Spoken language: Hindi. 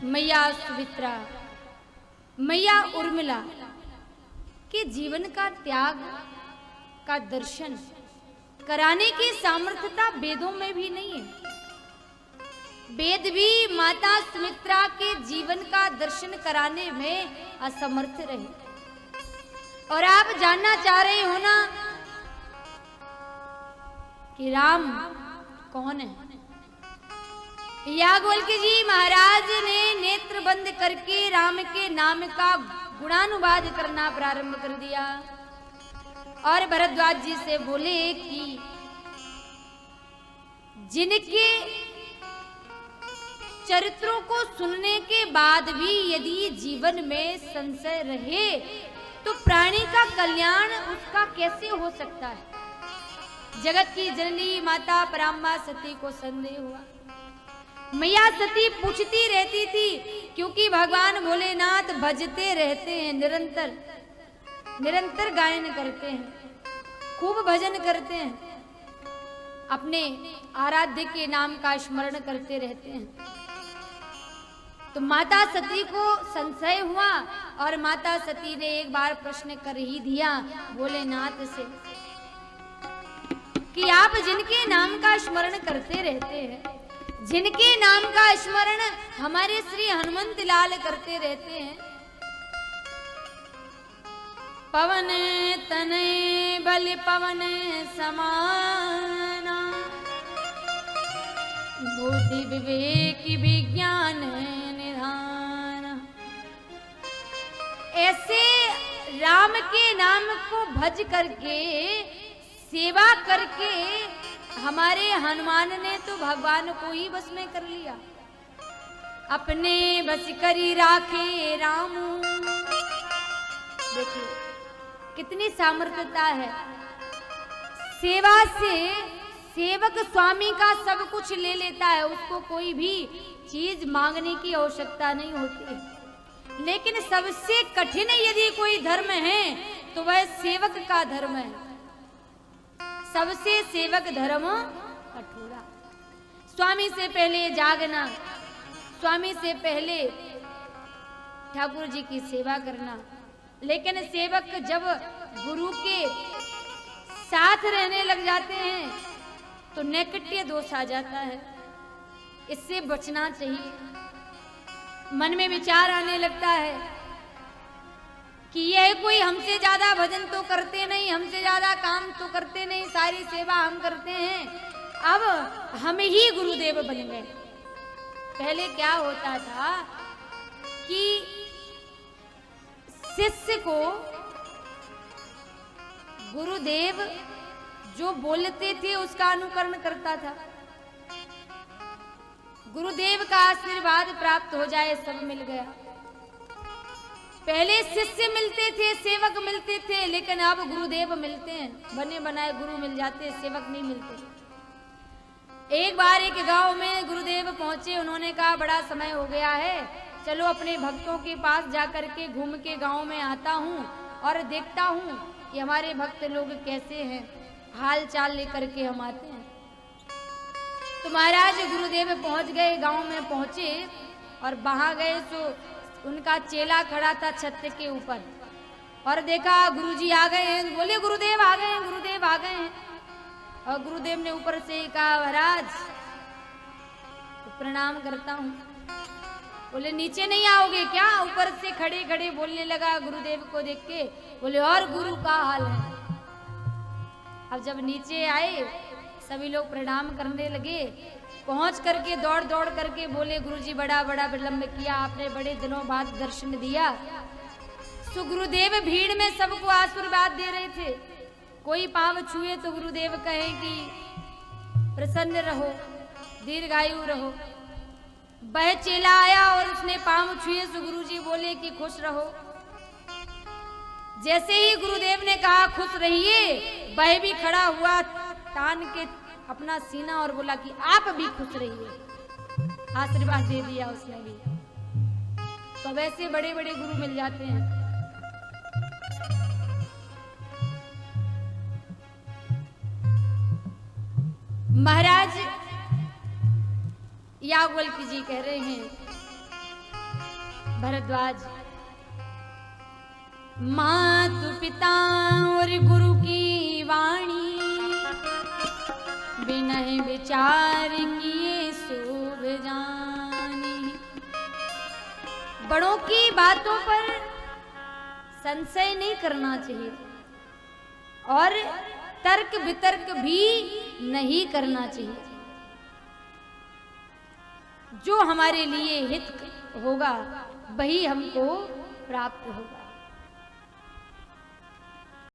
मैया सुमित्रा, मैया उर्मिला के जीवन का त्याग का दर्शन कराने की सामर्थ्यता वेदों में भी नहीं है। वेद भी माता सुमित्रा के जीवन का दर्शन कराने में असमर्थ रहे। और आप जानना चाह रहे हो ना कि राम कौन है? याज्ञवल्क्य जी महाराज ने नेत्र बंद करके राम के नाम का गुणानुवाद करना प्रारंभ कर दिया और भरद्वाज जी से बोले कि जिनके चरित्रों को सुनने के बाद भी यदि जीवन में संशय रहे तो प्राणी का कल्याण उसका कैसे हो सकता है? जगत की जननी माता पराम्मा सती को संदेह हुआ। मैया सती पूछती रहती थी, क्योंकि भगवान भोलेनाथ भजते रहते हैं, निरंतर गायन करते हैं, खूब भजन करते हैं, अपने आराध्य के नाम का स्मरण करते रहते हैं। तो माता सती को संशय हुआ और माता सती ने एक बार प्रश्न कर ही दिया भोलेनाथ से कि आप जिनके नाम का स्मरण करते रहते हैं, जिनके नाम का स्मरण हमारे श्री हनुमंत लाल करते रहते हैं, पवन तनय बल पवन समाना, बुद्धि विवेक विज्ञान निधान। ऐसे राम के नाम को भज करके सेवा करके हमारे हनुमान ने तो भगवान को ही बस में कर लिया। अपने बस करी राखे राम। देखिए कितनी सामर्थ्यता है। सेवा से सेवक स्वामी का सब कुछ ले लेता है, उसको कोई भी चीज मांगने की आवश्यकता नहीं होती। लेकिन सबसे कठिन यदि कोई धर्म है तो वह सेवक का धर्म है। सबसे सेवक धर्म कठोरा। स्वामी से पहले जागना, स्वामी से पहले ठाकुर जी की सेवा करना। लेकिन सेवक जब गुरु के साथ रहने लग जाते हैं तो नैकट्य दोष आ जाता है। इससे बचना चाहिए। मन में विचार आने लगता है कि यह कोई हमसे ज्यादा भजन तो करते नहीं, हमसे ज्यादा काम तो करते नहीं, सारी सेवा हम करते हैं, अब हम ही गुरुदेव बन गए। पहले क्या होता था कि शिष्य को गुरुदेव जो बोलते थे उसका अनुकरण करता था। गुरुदेव का आशीर्वाद प्राप्त हो जाए, सब मिल गया। पहले शिष्य मिलते थे, सेवक मिलते थे, लेकिन अब गुरुदेव मिलते हैं। बने बनाए गुरु मिल जाते, सेवक नहीं मिलते। एक बार एक गांव में गुरुदेव पहुंचे। उन्होंने कहा बड़ा समय हो गया है, चलो अपने भक्तों के पास जाकर के घूम के गांव में आता हूं और देखता हूं कि हमारे भक्त लोग कैसे हैं, हाल चाल लेकर के हम आते हैं। तो महाराज गुरुदेव पहुंच गए, गांव में पहुंचे और वहां गए तो उनका चेला खड़ा था छत के ऊपर और देखा गुरुजी आ गए हैं। बोले गुरुदेव आ गए हैं, गुरुदेव आ गए हैं। और गुरुदेव ने ऊपर से कहा महाराज तो प्रणाम करता हूं। बोले नीचे नहीं आओगे क्या? ऊपर से खड़े खड़े बोलने लगा गुरुदेव को देख के। बोले और गुरु का हाल है? अब जब नीचे आए सभी लोग प्रणाम करने लगे। पहुंच करके दौड़ दौड़ करके बोले गुरुजी बड़ा बड़ा विलंब किया, आपने बड़े दिनों बाद दर्शन दिया। सो गुरुदेव भीड़ में सबको आशीर्वाद दे रहे थे। कोई पांव छुए तो गुरुदेव कहे कि प्रसन्न रहो, दीर्घायु रहो। वह चेला आया और उसने पांव छुए तो गुरुजी बोले कि खुश रहो। जैसे ही गुरुदेव ने कहा खुश रहिए, वह भी खड़ा हुआ तान के अपना सीना और बोला कि आप भी खुश रहिए। आशीर्वाद दे दिया उसने भी। तो वैसे बड़े बड़े गुरु मिल जाते हैं। महाराज याज्ञवल्क्य जी कह रहे हैं भरद्वाज मातु पिता और गुरु की वाणी बिनह विचार किए शोभ जानी। बड़ों की बातों पर संशय नहीं करना चाहिए और तर्क वितर्क भी नहीं करना चाहिए। जो हमारे लिए हित होगा वही हमको प्राप्त होगा।